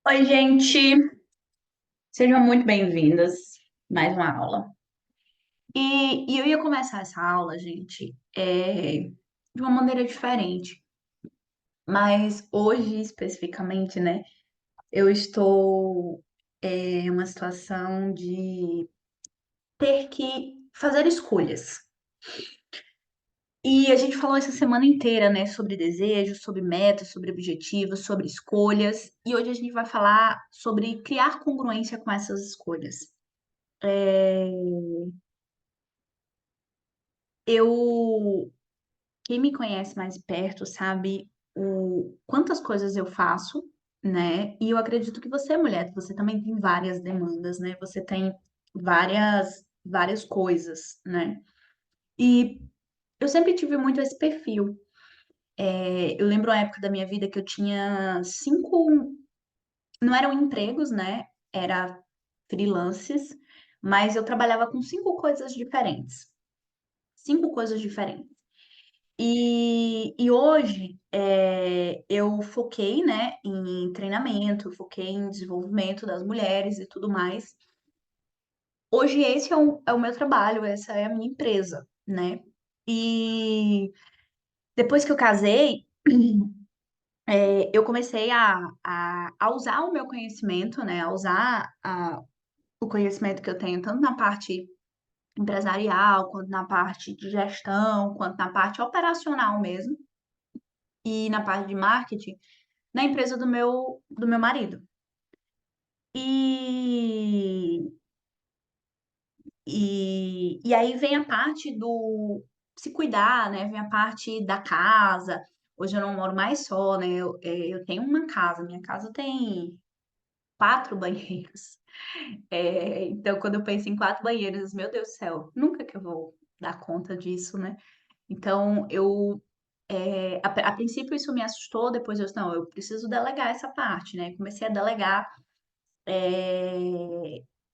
Oi, gente, sejam muito bem-vindas. Mais uma aula. E eu ia começar essa aula, gente, de uma maneira diferente. Mas hoje, especificamente, né, eu estou em uma situação de ter que fazer escolhas. E a gente falou essa semana inteira, né, sobre desejos, sobre metas, sobre objetivos, sobre escolhas. E hoje a gente vai falar sobre criar congruência com essas escolhas. É, Eu, quem me conhece mais de perto sabe o quantas coisas eu faço, né? E eu acredito que você, mulher, você também tem várias demandas, né? Você tem várias coisas, né? E eu sempre tive muito esse perfil. Eu lembro uma época da minha vida que eu tinha cinco, não eram empregos, né? Era freelances, mas eu trabalhava com cinco coisas diferentes. Cinco coisas diferentes. E hoje eu foquei, né, em treinamento, foquei em desenvolvimento das mulheres e tudo mais. Hoje esse é o meu trabalho, essa é a minha empresa, né? E depois que eu casei, eu comecei a usar o meu conhecimento, né? A usar o conhecimento que eu tenho, tanto na parte empresarial, quanto na parte de gestão, quanto na parte operacional mesmo, e na parte de marketing na empresa do meu marido. E, e aí vem a parte do se cuidar, né? Vem a parte da casa. Hoje eu não moro mais só, né? Eu tenho uma casa, minha casa tem quatro banheiros. Então, quando eu penso em quatro banheiros, meu Deus do céu, nunca que eu vou dar conta disso, né? Então, a princípio isso me assustou, depois eu disse, não, eu preciso delegar essa parte, né? Comecei a delegar. É,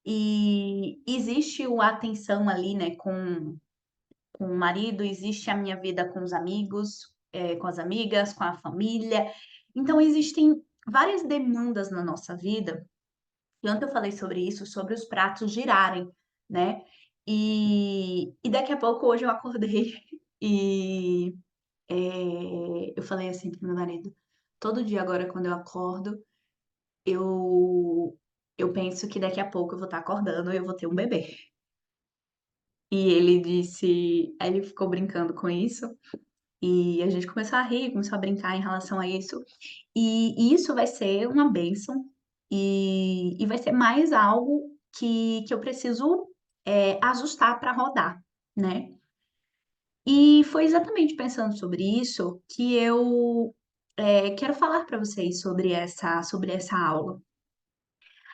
e existe a atenção ali, né, com o marido, existe a minha vida com os amigos, com as amigas, com a família. Então, existem várias demandas na nossa vida. E ontem eu falei sobre isso, sobre os pratos girarem, né? E daqui a pouco, hoje eu acordei e eu falei assim pro meu marido, todo dia agora, quando eu acordo, eu, eu penso que daqui a pouco eu vou estar acordando e eu vou ter um bebê. E ele disse, aí ele ficou brincando com isso, e a gente começou a rir, começou a brincar em relação a isso. E isso vai ser uma bênção, e vai ser mais algo que eu preciso ajustar para rodar, né? E foi exatamente pensando sobre isso que eu quero falar para vocês sobre essa aula.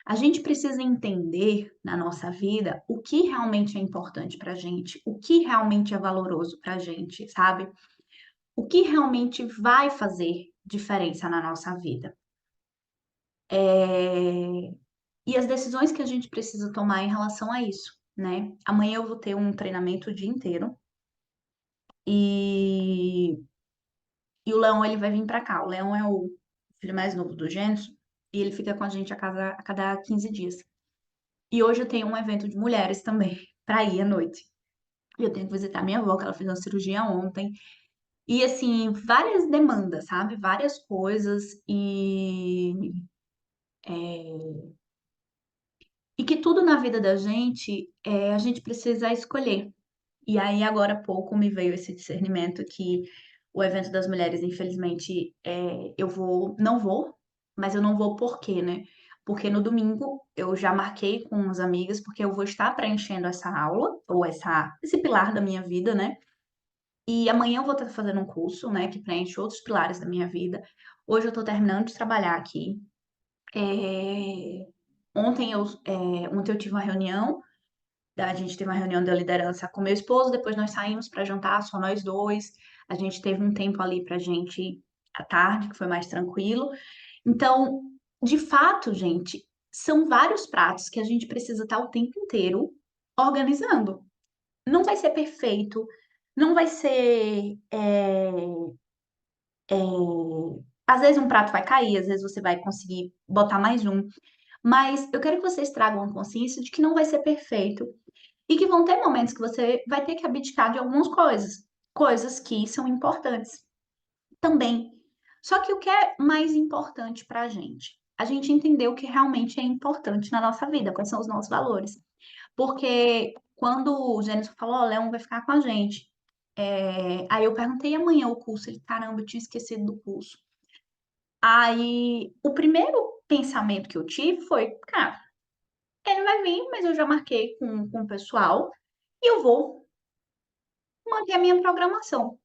A gente precisa entender na nossa vida o que realmente é importante para a gente, o que realmente é valoroso para a gente, sabe? O que realmente vai fazer diferença na nossa vida. É, E as decisões que a gente precisa tomar em relação a isso, né? Amanhã eu vou ter um treinamento o dia inteiro e, e o Leão ele vai vir para cá. O Leão é o filho mais novo do Gênesis e ele fica com a gente a cada 15 dias. E hoje eu tenho um evento de mulheres também, para ir à noite. E eu tenho que visitar minha avó, que ela fez uma cirurgia ontem. E, assim, várias demandas, sabe? Várias coisas. E que tudo na vida da gente, a gente precisa escolher. E aí, agora há pouco, me veio esse discernimento que o evento das mulheres, infelizmente, não vou, mas eu não vou por quê, né? Porque no domingo eu já marquei com as amigas, porque eu vou estar preenchendo essa aula, ou esse pilar da minha vida, né? E amanhã eu vou estar fazendo um curso, né, que preenche outros pilares da minha vida. Hoje eu estou terminando de trabalhar aqui. É, ontem eu tive uma reunião, a gente teve uma reunião da liderança com meu esposo, depois nós saímos para jantar, só nós dois. A gente teve um tempo ali para gente à tarde, que foi mais tranquilo. Então, de fato, gente, são vários pratos que a gente precisa estar o tempo inteiro organizando. Não vai ser perfeito, não vai ser Às vezes um prato vai cair, às vezes você vai conseguir botar mais um, mas eu quero que vocês tragam a consciência de que não vai ser perfeito e que vão ter momentos que você vai ter que abdicar de algumas coisas, coisas que são importantes também. Só que o que é mais importante para a gente? A gente entender o que realmente é importante na nossa vida, quais são os nossos valores. Porque quando o Gênesis falou, ó, o Leão vai ficar com a gente. Aí eu perguntei amanhã o curso, ele, caramba, eu tinha esquecido do curso. Aí o primeiro pensamento que eu tive foi, cara, ele vai vir, mas eu já marquei com o pessoal e eu vou manter a minha programação.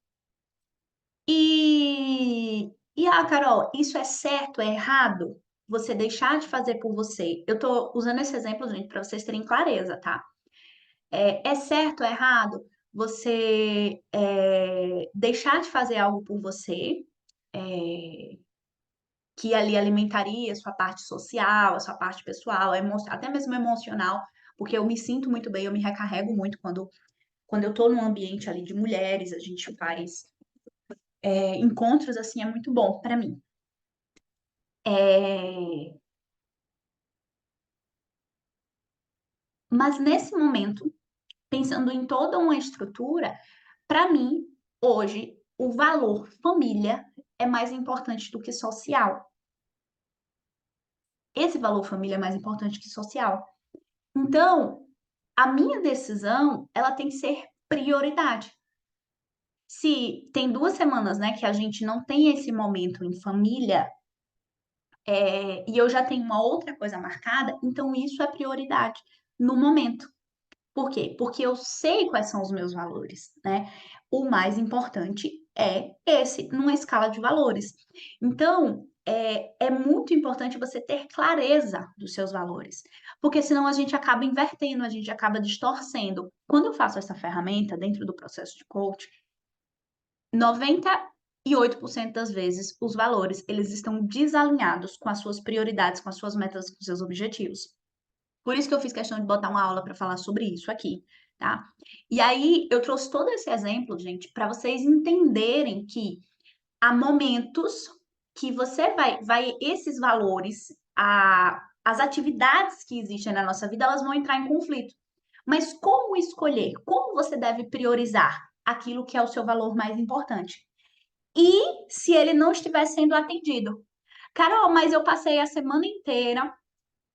Carol, isso é certo, é errado? Você deixar de fazer por você. Eu tô usando esse exemplo, gente, para vocês terem clareza, tá? É certo, é errado você deixar de fazer algo por você, é, que ali alimentaria a sua parte social, a sua parte pessoal, até mesmo emocional, porque eu me sinto muito bem, eu me recarrego muito quando eu tô num ambiente ali de mulheres, a gente faz encontros assim, é muito bom para mim. É, Mas nesse momento, pensando em toda uma estrutura, para mim, hoje, o valor família é mais importante do que social. Esse valor família é mais importante que social. Então, a minha decisão, ela tem que ser prioridade. Se tem 2 semanas, né, que a gente não tem esse momento em família, e eu já tenho uma outra coisa marcada, então isso é prioridade no momento. Por quê? Porque eu sei quais são os meus valores, né? O mais importante é esse, numa escala de valores. Então, é muito importante você ter clareza dos seus valores, porque senão a gente acaba invertendo, a gente acaba distorcendo. Quando eu faço essa ferramenta dentro do processo de coach, 98% das vezes os valores, eles estão desalinhados com as suas prioridades, com as suas metas, com os seus objetivos. Por isso que eu fiz questão de botar uma aula para falar sobre isso aqui, tá? E aí eu trouxe todo esse exemplo, gente, para vocês entenderem que há momentos que você vai esses valores, as atividades que existem na nossa vida, elas vão entrar em conflito. Mas como escolher? Como você deve priorizar aquilo que é o seu valor mais importante? E se ele não estiver sendo atendido? Carol, mas eu passei a semana inteira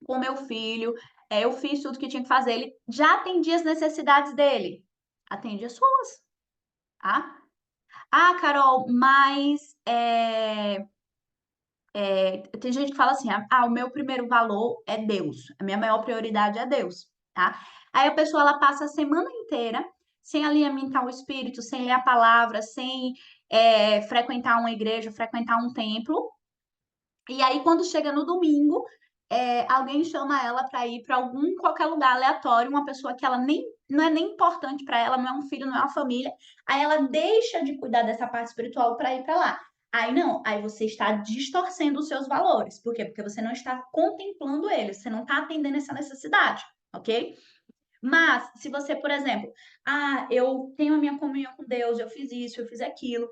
com meu filho, eu fiz tudo que tinha que fazer, ele já atendia as necessidades dele. Atende as suas, tá? Ah, Carol, mas tem gente que fala assim, o meu primeiro valor é Deus, a minha maior prioridade é Deus, tá? Aí a pessoa, ela passa a semana inteira sem alimentar o espírito, sem ler a palavra, sem frequentar uma igreja, frequentar um templo, e aí, quando chega no domingo, alguém chama ela para ir para algum qualquer lugar aleatório, uma pessoa que ela nem não é nem importante para ela, não é um filho, não é uma família. Aí ela deixa de cuidar dessa parte espiritual para ir para lá. Aí não, aí você está distorcendo os seus valores. Por quê? Porque você não está contemplando eles, você não está atendendo essa necessidade, ok? Mas se você, por exemplo, eu tenho a minha comunhão com Deus, eu fiz isso, eu fiz aquilo,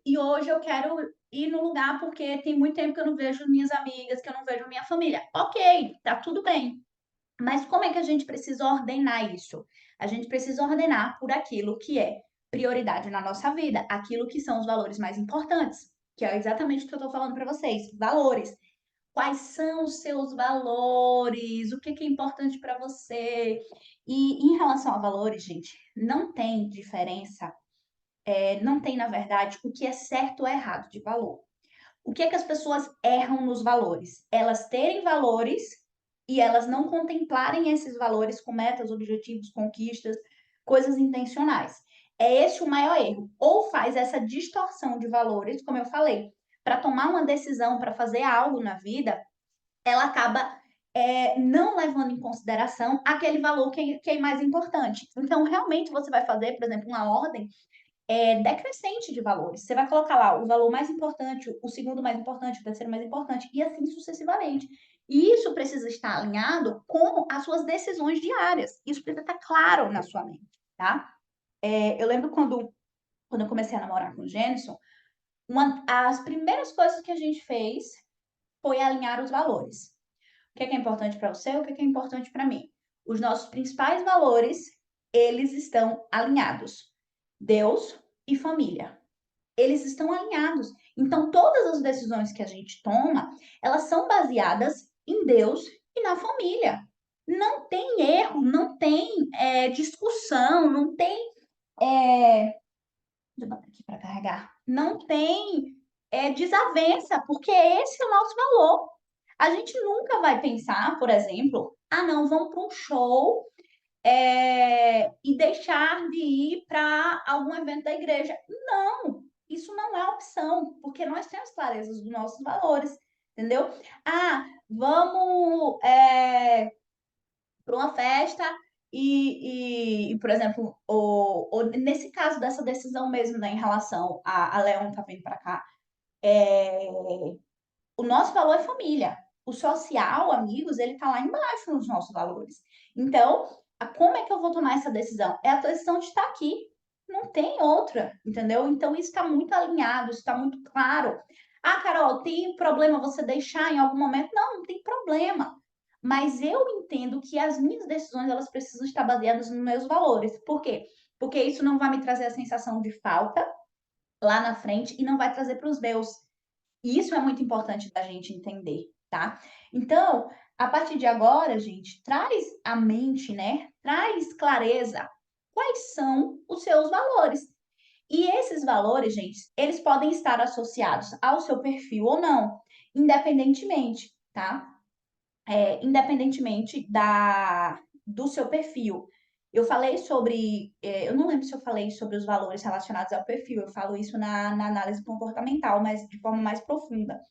e hoje eu quero ir no lugar porque tem muito tempo que eu não vejo minhas amigas, que eu não vejo minha família. Ok, tá tudo bem. Mas como é que a gente precisa ordenar isso? A gente precisa ordenar por aquilo que é prioridade na nossa vida, aquilo que são os valores mais importantes, que é exatamente o que eu tô falando para vocês, valores. Quais são os seus valores? O que que é importante para você? E em relação a valores, gente, não tem diferença, não tem, na verdade, o que é certo ou errado de valor. O que é que as pessoas erram nos valores? Elas terem valores e elas não contemplarem esses valores com metas, objetivos, conquistas, coisas intencionais. É esse o maior erro. Ou faz essa distorção de valores, como eu falei, para tomar uma decisão, para fazer algo na vida, ela acaba não levando em consideração aquele valor que é mais importante. Então, realmente, você vai fazer, por exemplo, uma ordem decrescente de valores. Você vai colocar lá o valor mais importante, o segundo mais importante, o terceiro mais importante, e assim sucessivamente. E isso precisa estar alinhado com as suas decisões diárias. Isso precisa estar claro na sua mente, tá? Eu lembro quando eu comecei a namorar com o Jenison, As primeiras coisas que a gente fez foi alinhar os valores. O que é importante para você, o que é importante para mim. Os nossos principais valores, eles estão alinhados. Deus e família. Eles estão alinhados. Então, todas as decisões que a gente toma, elas são baseadas em Deus e na família. Não tem erro, não tem discussão, não tem. Deixa eu botar aqui para carregar. Não tem desavença, porque esse é o nosso valor. A gente nunca vai pensar, por exemplo, ah, não, vamos para um show e deixar de ir para algum evento da igreja. Não, isso não é opção, porque nós temos clareza dos nossos valores, entendeu? Ah, vamos para uma festa por exemplo, nesse caso dessa decisão mesmo, né, em relação a Leon tá vindo para cá, o nosso valor é família. O social, amigos, ele tá lá embaixo nos nossos valores. Então, como é que eu vou tomar essa decisão? É a decisão de estar aqui. Não tem outra, entendeu? Então, isso está muito alinhado, isso está muito claro. Ah, Carol, tem problema você deixar em algum momento? Não, não tem problema. Mas eu entendo que as minhas decisões, elas precisam estar baseadas nos meus valores. Por quê? Porque isso não vai me trazer a sensação de falta lá na frente e não vai trazer para os meus. E isso é muito importante da gente entender, tá? Então, a partir de agora, gente, traz à mente, né? Traz clareza. Quais são os seus valores? E esses valores, gente, eles podem estar associados ao seu perfil ou não, independentemente, tá? Independentemente do seu perfil. Eu falei sobre, eu não lembro se eu falei sobre os valores relacionados ao perfil, eu falo isso na análise comportamental, mas de forma mais profunda,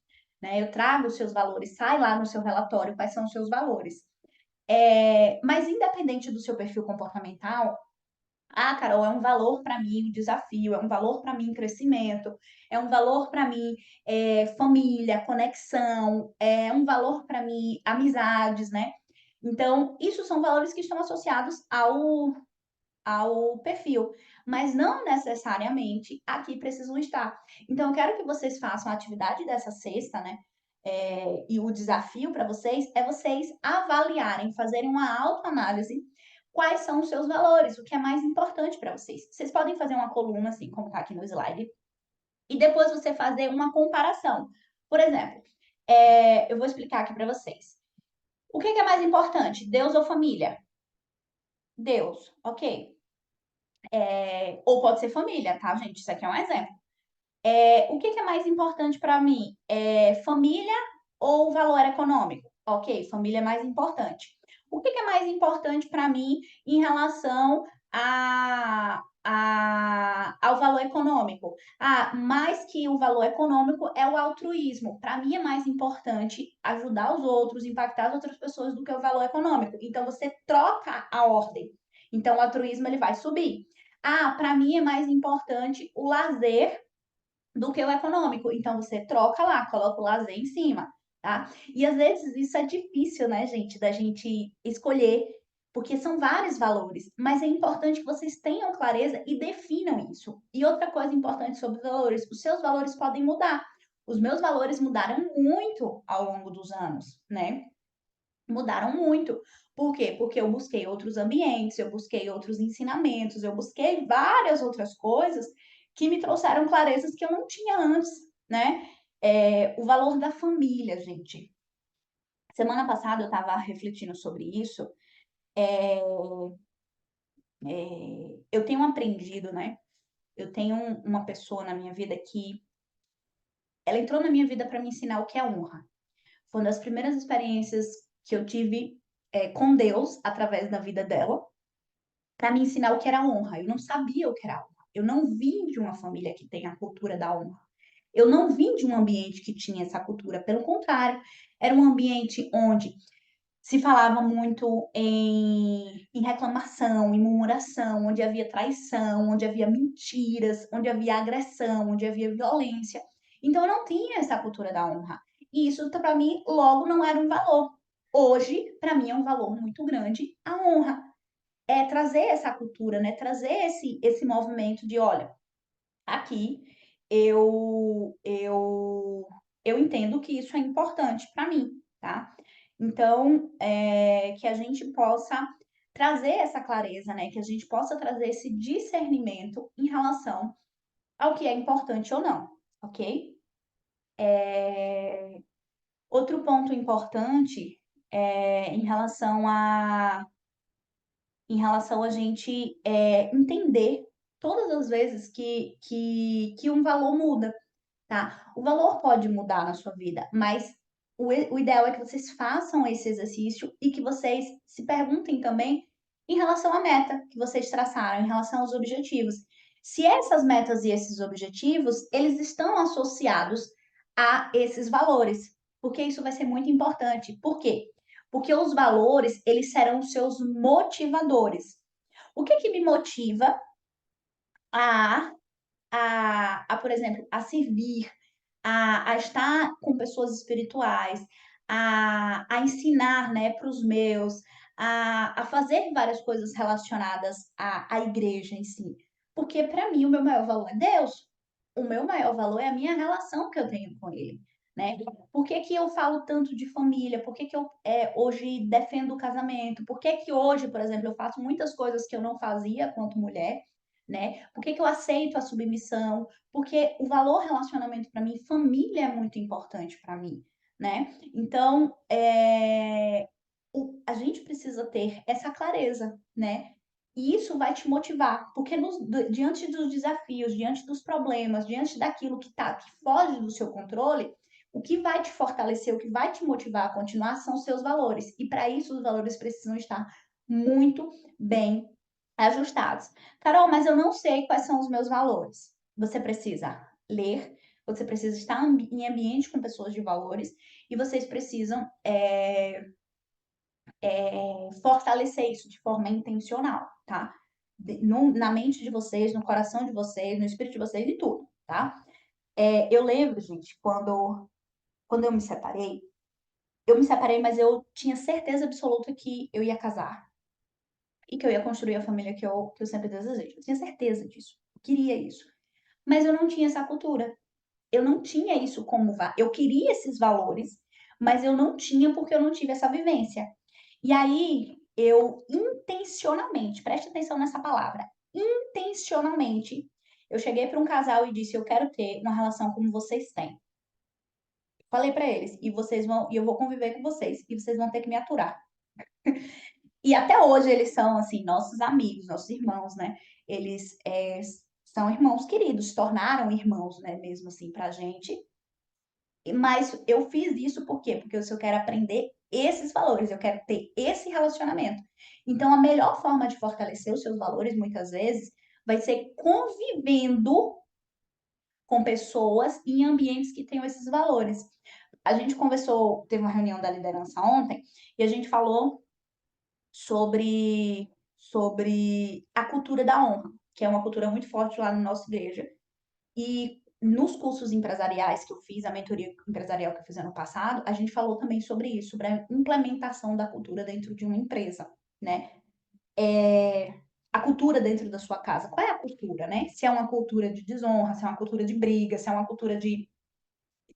né? Eu trago os seus valores, sai lá no seu relatório quais são os seus valores. Mas independente do seu perfil comportamental, ah, Carol, é um valor para mim o desafio, é um valor para mim crescimento, é um valor para mim família, conexão, é um valor para mim amizades, né? Então, isso são valores que estão associados ao perfil, mas não necessariamente aqui precisam estar. Então, eu quero que vocês façam a atividade dessa sexta, né? E o desafio para vocês é vocês avaliarem, fazerem uma autoanálise. Quais são os seus valores? O que é mais importante para vocês? Vocês podem fazer uma coluna, assim como está aqui no slide, e depois você fazer uma comparação. Por exemplo, eu vou explicar aqui para vocês. O que é mais importante, Deus ou família? Deus, ok. Ou pode ser família, tá, gente? Isso aqui é um exemplo. O que é mais importante para mim? Família ou valor econômico? Ok, família é mais importante. O que é mais importante para mim em relação ao valor econômico? Mais que o valor econômico é o altruísmo. Para mim é mais importante ajudar os outros, impactar as outras pessoas do que o valor econômico. Então você troca a ordem. Então o altruísmo ele vai subir. Para mim é mais importante o lazer do que o econômico. Então você troca lá, coloca o lazer em cima, tá? E às vezes isso é difícil, né, gente, da gente escolher, porque são vários valores, mas é importante que vocês tenham clareza e definam isso. E outra coisa importante sobre os valores, os seus valores podem mudar. Os meus valores mudaram muito ao longo dos anos, né? Mudaram muito. Por quê? Porque eu busquei outros ambientes, eu busquei outros ensinamentos, eu busquei várias outras coisas que me trouxeram clarezas que eu não tinha antes, né? O valor da família, gente. Semana passada eu estava refletindo sobre isso. É, eu tenho aprendido, né? Eu tenho uma pessoa na minha vida que ela entrou na minha vida para me ensinar o que é honra. Foi uma das primeiras experiências que eu tive com Deus através da vida dela, para me ensinar o que era honra. Eu não sabia o que era honra. Eu não vim de uma família que tem a cultura da honra. Eu não vim de um ambiente que tinha essa cultura. Pelo contrário, era um ambiente onde se falava muito em reclamação, em murmuração, onde havia traição, onde havia mentiras, onde havia agressão, onde havia violência. Então, eu não tinha essa cultura da honra. E isso, para mim, logo não era um valor. Hoje, para mim, é um valor muito grande a honra. Trazer essa cultura, né? Trazer esse movimento de, olha, aqui eu entendo que isso é importante para mim, tá? Então, que a gente possa trazer essa clareza, né? Que a gente possa trazer esse discernimento em relação ao que é importante ou não, ok? Outro ponto importante é em relação a gente entender todas as vezes que um valor muda, tá? O valor pode mudar na sua vida, mas o ideal é que vocês façam esse exercício e que vocês se perguntem também em relação à meta que vocês traçaram, em relação aos objetivos. Se essas metas e esses objetivos, eles estão associados a esses valores, porque isso vai ser muito importante. Por quê? Porque os valores, eles serão os seus motivadores. O que me motiva a, por exemplo, a servir, a estar com pessoas espirituais, a ensinar, né, para os meus, a fazer várias coisas relacionadas à igreja em si. Porque para mim o meu maior valor é Deus. O meu maior valor é a minha relação que eu tenho com Ele. Né? Por que eu falo tanto de família? Por que eu hoje defendo o casamento? Por que hoje, por exemplo, eu faço muitas coisas que eu não fazia quanto mulher? Né? Por que eu aceito a submissão? Porque o valor relacionamento para mim, família é muito importante para mim, né? Então, a gente precisa ter essa clareza, né? E isso vai te motivar, porque diante dos desafios, diante dos problemas, diante daquilo que foge do seu controle, o que vai te fortalecer, o que vai te motivar a continuar são os seus valores. E para isso, os valores precisam estar muito bem ajustados. Carol, mas eu não sei quais são os meus valores. Você precisa ler, você precisa estar em ambiente com pessoas de valores e vocês precisam fortalecer isso de forma intencional, tá? Na mente de vocês, no coração de vocês, no espírito de vocês e tudo, tá? Eu lembro, gente, quando eu me separei, mas eu tinha certeza absoluta que eu ia casar e que eu ia construir a família que eu sempre desejei. Eu tinha certeza disso. Eu queria isso. Mas eu não tinha essa cultura. Eu não tinha isso como eu queria esses valores, mas eu não tinha porque eu não tive essa vivência. E aí eu intencionalmente, preste atenção nessa palavra, intencionalmente, eu cheguei para um casal e disse: "Eu quero ter uma relação como vocês têm". Falei para eles: "E eu vou conviver com vocês e vocês vão ter que me aturar". E até hoje eles são assim nossos amigos, nossos irmãos, né? Eles são irmãos queridos, se tornaram irmãos, né, mesmo assim pra gente. Mas eu fiz isso por quê? Porque eu quero aprender esses valores, eu quero ter esse relacionamento. Então, a melhor forma de fortalecer os seus valores, muitas vezes, vai ser convivendo com pessoas em ambientes que tenham esses valores. A gente conversou, teve uma reunião da liderança ontem, e a gente falou sobre a cultura da honra, que é uma cultura muito forte lá na nossa igreja. E nos cursos empresariais que eu fiz, a mentoria empresarial que eu fiz ano passado, a gente falou também sobre isso, sobre a implementação da cultura dentro de uma empresa, né? A cultura dentro da sua casa. Qual é a cultura, né? Se é uma cultura de desonra, se é uma cultura de briga, se é uma cultura de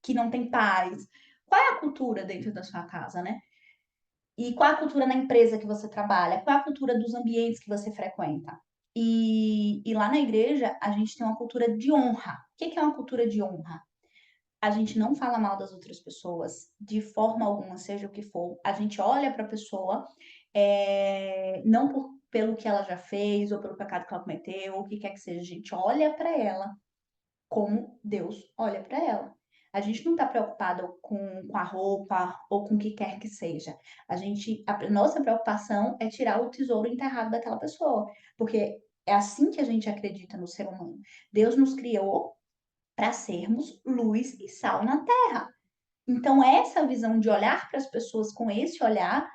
que não tem paz. Qual é a cultura dentro da sua casa, né? E qual é a cultura na empresa que você trabalha? Qual é a cultura dos ambientes que você frequenta? E lá na igreja, a gente tem uma cultura de honra. O que é uma cultura de honra? A gente não fala mal das outras pessoas de forma alguma, seja o que for. A gente olha para a pessoa, não pelo que ela já fez, ou pelo pecado que ela cometeu, ou o que quer que seja. A gente olha para ela como Deus olha para ela. A gente não está preocupado com a roupa ou com o que quer que seja. A nossa preocupação é tirar o tesouro enterrado daquela pessoa, porque é assim que a gente acredita no ser humano. Deus nos criou para sermos luz e sal na terra. Então, essa visão de olhar para as pessoas com esse olhar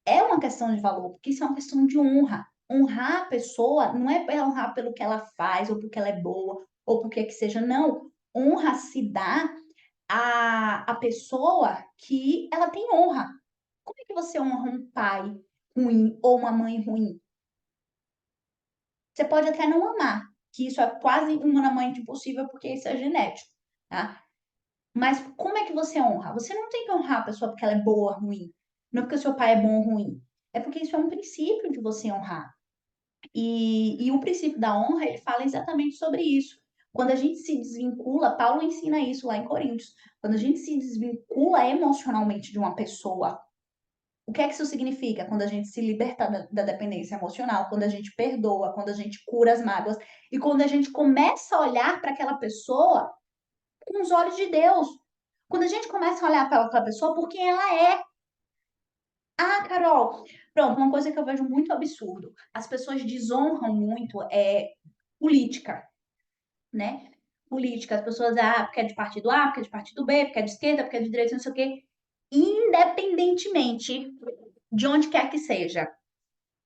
é uma questão de valor, porque isso é uma questão de honra. Honrar a pessoa não é honrar pelo que ela faz, ou porque ela é boa, ou porque que seja, não. Honra se dá a pessoa que ela tem honra. Como é que você honra um pai ruim ou uma mãe ruim? Você pode até não amar, que isso é quase humanamente impossível, porque isso é genético, tá? Mas como é que você honra? Você não tem que honrar a pessoa porque ela é boa ou ruim. Não é porque o seu pai é bom ou ruim. É porque isso é um princípio de você honrar. E o princípio da honra, ele fala exatamente sobre isso. Quando a gente se desvincula, Paulo ensina isso lá em Coríntios. Quando a gente se desvincula emocionalmente de uma pessoa, o que é que isso significa? Quando a gente se liberta da dependência emocional, quando a gente perdoa, quando a gente cura as mágoas e quando a gente começa a olhar para aquela pessoa com os olhos de Deus. Quando a gente começa a olhar para aquela pessoa por quem ela é. Ah, Carol, pronto, uma coisa que eu vejo muito absurdo. As pessoas desonram muito política, né? Política, as pessoas, porque é de partido A, porque é de partido B, porque é de esquerda, porque é de direita, não sei o quê. Independentemente de onde quer que seja,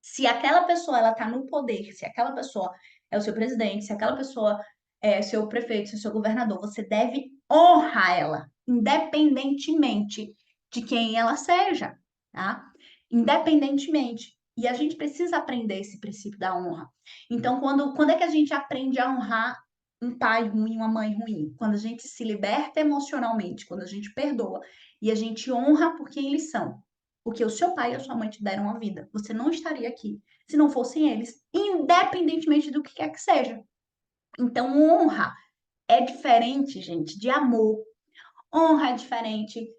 se aquela pessoa ela tá no poder, se aquela pessoa é o seu presidente, se aquela pessoa é seu prefeito, se é seu governador, você deve honrar ela, independentemente de quem ela seja, tá? Independentemente. E a gente precisa aprender esse princípio da honra. Então, quando é que a gente aprende a honrar um pai ruim, uma mãe ruim? Quando a gente se liberta emocionalmente, quando a gente perdoa e a gente honra por quem eles são. Porque o seu pai e a sua mãe te deram a vida. Você não estaria aqui se não fossem eles, independentemente do que quer que seja. Então, honra é diferente, gente, de amor. Honra é diferente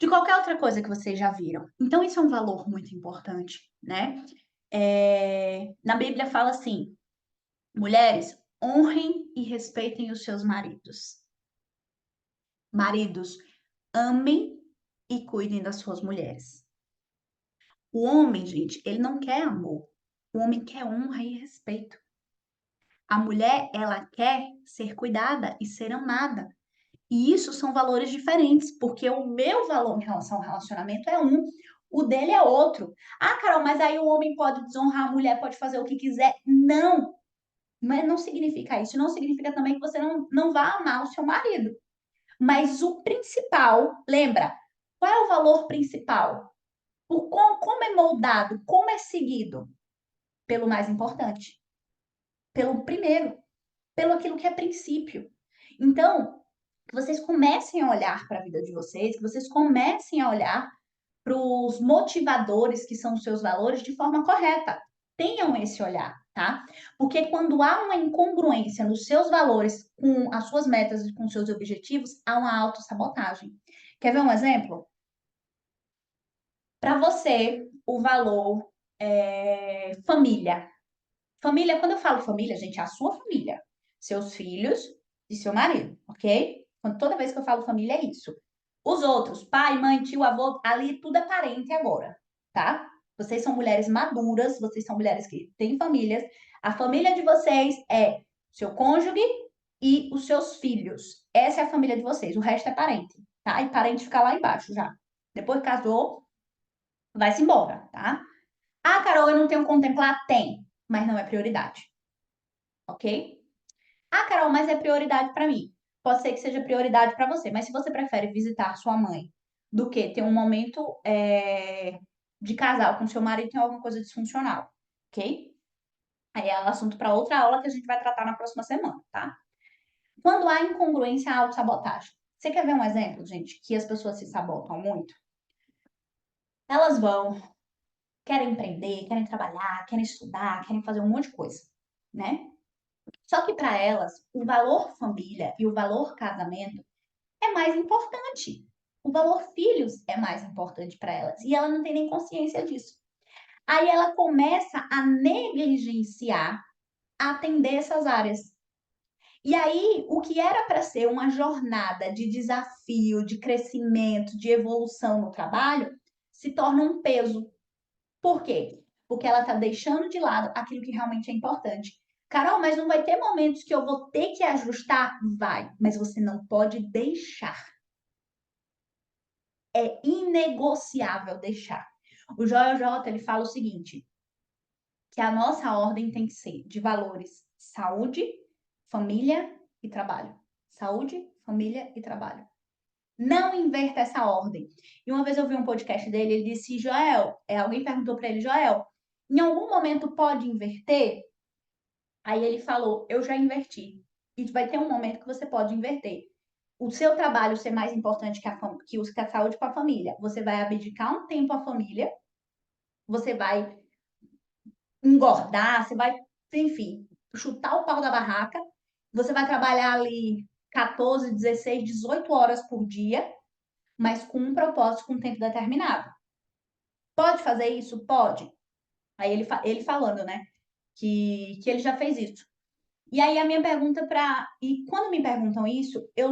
de qualquer outra coisa que vocês já viram. Então, isso é um valor muito importante, né? Na Bíblia fala assim: mulheres, honrem e respeitem os seus maridos. Maridos, amem e cuidem das suas mulheres. O homem, gente, ele não quer amor. O homem quer honra e respeito. A mulher, ela quer ser cuidada e ser amada. E isso são valores diferentes, porque o meu valor em relação ao relacionamento é um, o dele é outro. Ah, Carol, mas aí o homem pode desonrar a mulher, pode fazer o que quiser. Não, mas não significa isso. Não significa também que você não vá amar o seu marido. Mas o principal, lembra, qual é o valor principal? Como é moldado, como é seguido? Pelo mais importante, pelo primeiro, pelo aquilo que é princípio. Então, que vocês comecem a olhar para a vida de vocês, que vocês comecem a olhar para os motivadores que são os seus valores de forma correta. Tenham esse olhar, tá? Porque quando há uma incongruência nos seus valores com as suas metas e com os seus objetivos, há uma autossabotagem. Quer ver um exemplo? Para você, o valor família. Família, quando eu falo família, gente, é a sua família. Seus filhos e seu marido, ok? Toda vez que eu falo família, é isso. Os outros, pai, mãe, tio, avô, ali tudo é parente agora, tá? Vocês são mulheres maduras, vocês são mulheres que têm famílias. A família de vocês é seu cônjuge e os seus filhos. Essa é a família de vocês. O resto é parente, tá? E parente fica lá embaixo já. Depois que casou, vai-se embora, tá? Ah, Carol, eu não tenho contemplar? Tem, mas não é prioridade, ok? Ah, Carol, mas é prioridade para mim. Pode ser que seja prioridade para você, mas se você prefere visitar sua mãe do que ter um momento de casal com seu marido, tem alguma coisa disfuncional, ok? Aí é um assunto para outra aula que a gente vai tratar na próxima semana, tá? Quando há incongruência, há autossabotagem. Você quer ver um exemplo, gente, que as pessoas se sabotam muito? Elas vão, querem empreender, querem trabalhar, querem estudar, querem fazer um monte de coisa, né? Só que para elas, o valor família e o valor casamento é mais importante. O valor filhos é mais importante para elas. E ela não tem nem consciência disso. Aí ela começa a negligenciar atender essas áreas. E aí, o que era para ser uma jornada de desafio, de crescimento, de evolução no trabalho, se torna um peso. Por quê? Porque ela está deixando de lado aquilo que realmente é importante. Carol, mas não vai ter momentos que eu vou ter que ajustar? Vai, mas você não pode deixar. É inegociável deixar. O Joel J, ele fala o seguinte, que a nossa ordem tem que ser de valores saúde, família e trabalho. Saúde, família e trabalho. Não inverta essa ordem. E uma vez eu vi um podcast dele, ele disse, Joel, alguém perguntou para ele, Joel, em algum momento pode inverter? Aí ele falou, eu já inverti. E vai ter um momento que você pode inverter. o seu trabalho ser mais importante que a saúde com a família, você vai abdicar um tempo à família, você vai engordar, você vai, enfim, chutar o pau da barraca, você vai trabalhar ali 14, 16, 18 horas por dia, mas com um propósito, com um tempo determinado. Pode fazer isso? Pode. Aí ele falando, né, que ele já fez isso. E aí a minha pergunta para. E quando me perguntam isso, eu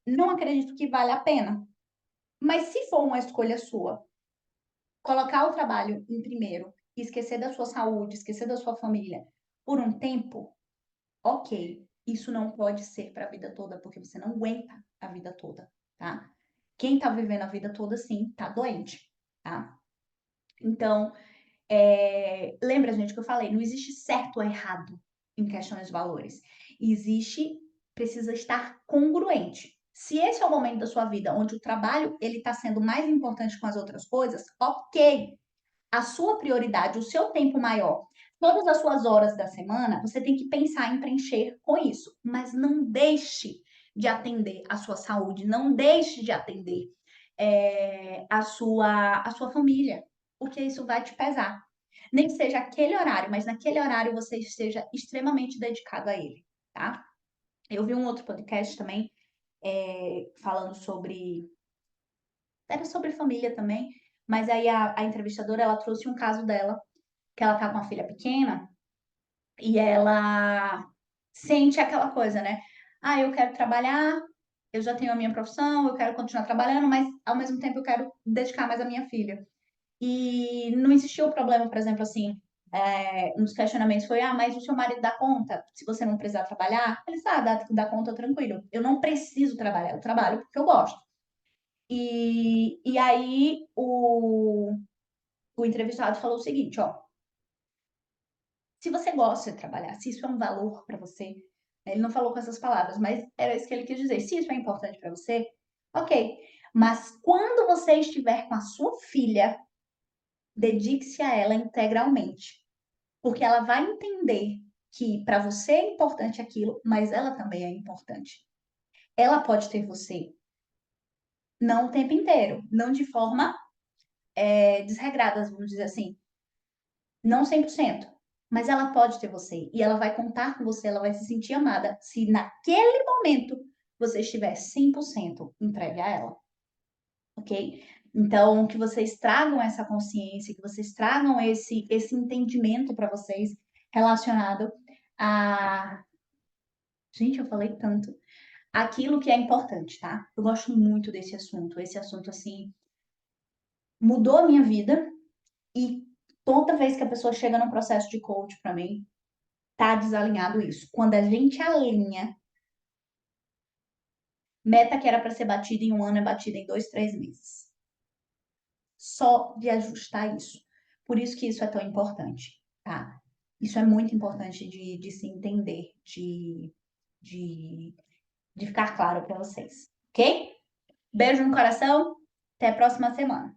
não acredito que vale a pena. Mas se for uma escolha sua, colocar o trabalho em primeiro e esquecer da sua saúde, esquecer da sua família por um tempo, ok. Isso não pode ser para a vida toda, porque você não aguenta a vida toda, tá? Quem tá vivendo a vida toda, sim, tá doente, tá? Então, lembra, gente, que eu falei, não existe certo ou errado em questões de valores. Existe, precisa estar congruente. Se esse é o momento da sua vida onde o trabalho ele está sendo mais importante com as outras coisas, ok. A sua prioridade, o seu tempo maior, todas as suas horas da semana, você tem que pensar em preencher com isso. Mas não deixe de atender a sua saúde, não deixe de atender a sua família, porque isso vai te pesar. Nem que seja aquele horário, mas naquele horário você esteja extremamente dedicado a ele, tá? Eu vi um outro podcast também falando sobre. Era sobre família também, mas aí a entrevistadora ela trouxe um caso dela, que ela tá com uma filha pequena e ela sente aquela coisa, né? Ah, eu quero trabalhar, eu já tenho a minha profissão, eu quero continuar trabalhando, mas ao mesmo tempo eu quero dedicar mais à minha filha. E não existiu o problema, por exemplo, assim, um dos questionamentos foi, ah, mas o seu marido dá conta se você não precisar trabalhar? Ele disse, ah, dá conta tranquilo. Eu não preciso trabalhar, eu trabalho porque eu gosto. E aí o entrevistado falou o seguinte, ó, se você gosta de trabalhar, se isso é um valor para você, né, ele não falou com essas palavras, mas era isso que ele quis dizer. Se isso é importante para você, ok. Mas quando você estiver com a sua filha, dedique-se a ela integralmente, porque ela vai entender que para você é importante aquilo, mas ela também é importante. Ela pode ter você, não o tempo inteiro, não de forma desregrada, vamos dizer assim, não 100%, mas ela pode ter você e ela vai contar com você, ela vai se sentir amada se naquele momento você estiver 100% entregue a ela, ok? Então, que vocês tragam essa consciência, que vocês tragam esse entendimento para vocês relacionado a. Gente, eu falei tanto. Aquilo que é importante, tá? Eu gosto muito desse assunto. Esse assunto, assim, mudou a minha vida e toda vez que a pessoa chega num processo de coach para mim, tá desalinhado isso. Quando a gente alinha, meta que era para ser batida em um ano é batida em 2, 3 meses. Só de ajustar isso. Por isso que isso é tão importante, tá? Isso é muito importante de se entender, de, de ficar claro para vocês, ok? Beijo no coração, até a próxima semana.